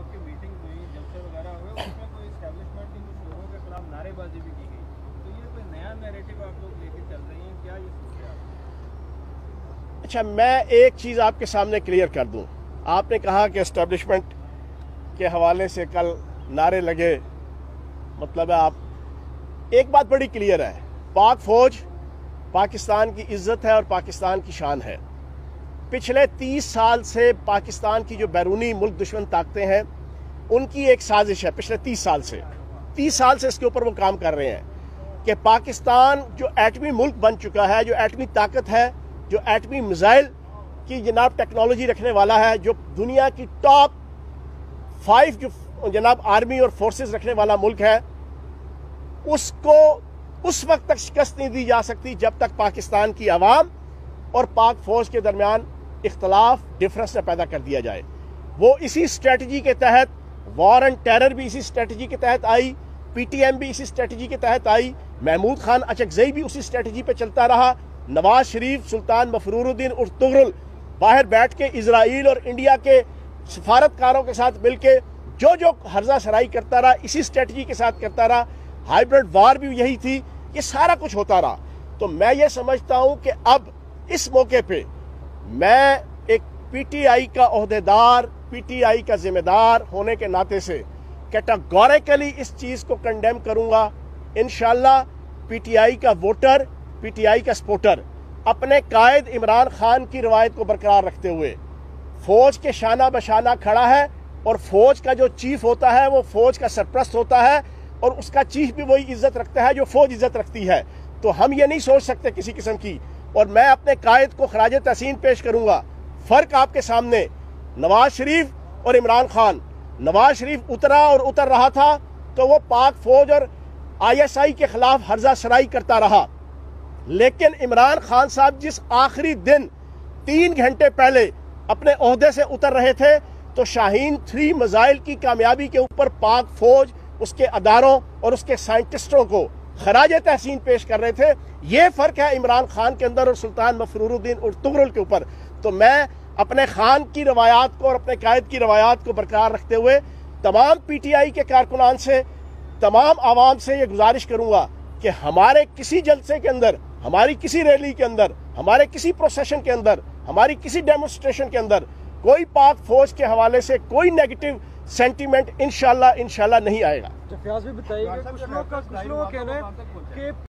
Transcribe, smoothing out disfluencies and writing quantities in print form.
आपकी मीटिंग हुई, जलसे वगैरह हुए, उसमें कोई एस्टेब्लिशमेंट की कुछ लोगों के खिलाफ नारेबाजी भी की गई, तो ये कोई नया नैरेटिव आप लोग लेके चल रही हैं, क्या ये सोच है आप? अच्छा, मैं एक चीज़ आपके सामने क्लियर कर दूं। आपने कहा कि एस्टेब्लिशमेंट के हवाले से कल नारे लगे, मतलब है आप एक बात बड़ी क्लियर है, पाक फौज पाकिस्तान की इज्जत है और पाकिस्तान की शान है। पिछले 30 साल से पाकिस्तान की जो बैरूनी मुल्क दुश्मन ताकतें हैं उनकी एक साजिश है। पिछले 30 साल से इसके ऊपर वो काम कर रहे हैं कि पाकिस्तान जो एटमी मुल्क बन चुका है, जो एटमी ताकत है, जो एटमी मिसाइल की जनाब टेक्नोलॉजी रखने वाला है, जो दुनिया की टॉप 5 जो जनाब आर्मी और फोर्सेस रखने वाला मुल्क है, उसको उस वक्त तक शिकस्त नहीं दी जा सकती जब तक पाकिस्तान की आवाम और पाक फौज के दरमियान इख्तलाफ डिफरेंस न पैदा कर दिया जाए। वो इसी स्ट्रेटजी के तहत, वॉर एंड टेरर भी इसी स्ट्रेटजी के तहत आई, PTM भी इसी स्ट्रेटजी के तहत आई, महमूद खान अचकजई भी उसी स्ट्रेटजी पे चलता रहा, नवाज शरीफ, सुल्तान मफरूरुद्दीन और तुगरुल बाहर बैठ के इजराइल और इंडिया के सफारतकारों के साथ मिलके जो हर्जा सराई करता रहा, इसी स्ट्रेटजी के साथ करता रहा। हाइब्रिड वार भी यही थी, ये सारा कुछ होता रहा। तो मैं ये समझता हूं कि अब इस मौके पे मैं एक PTI का ओहदेदार, PTI का जिम्मेदार होने के नाते से कैटेगोरिकली इस चीज को कंडेम करूंगा। इंशाल्लाह PTI का वोटर, PTI का सपोर्टर अपने कायद इमरान खान की रवायत को बरकरार रखते हुए फौज के शाना बशाना खड़ा है, और फौज का जो चीफ होता है वो फौज का सरप्रस्त होता है, और उसका चीफ भी वही इज्जत रखता है जो फौज इज्जत रखती है। तो हम ये नहीं सोच सकते किसी किस्म की, और मैं अपने कायद को खराज तहसीन पेश करूंगा। फर्क आपके सामने, नवाज शरीफ और इमरान खान। नवाज शरीफ उतरा और उतर रहा था तो वो पाक फौज और ISI के खिलाफ हर्जा सराई करता रहा, लेकिन इमरान खान साहब जिस आखिरी दिन 3 घंटे पहले अपने ओहदे से उतर रहे थे, तो शाहीन 3 मिसाइल की कामयाबी के ऊपर पाक फौज, उसके अदारों और उसके साइंटिस्टों को खराज तहसीन पेश कर रहे थे। ये फर्क है इमरान खान के अंदर और सुल्तान मफरूरुद्दीन और तुगरुल के ऊपर। तो मैं अपने खान की रवायात को और अपने कायद की रवायात को बरकरार रखते हुए तमाम PTI के कारकुनान से, तमाम आवाम से ये गुजारिश करूंगा कि हमारे किसी जलसे के अंदर, हमारी किसी रैली के अंदर, हमारे किसी प्रोसेशन के अंदर, हमारी किसी डेमोन्स्ट्रेशन के अंदर कोई पाक फौज के हवाले से कोई नेगेटिव सेंटीमेंट इंशाल्लाह नहीं आएगा। फयाज भी बताइएगा, कुछ लोगों का कहना है कि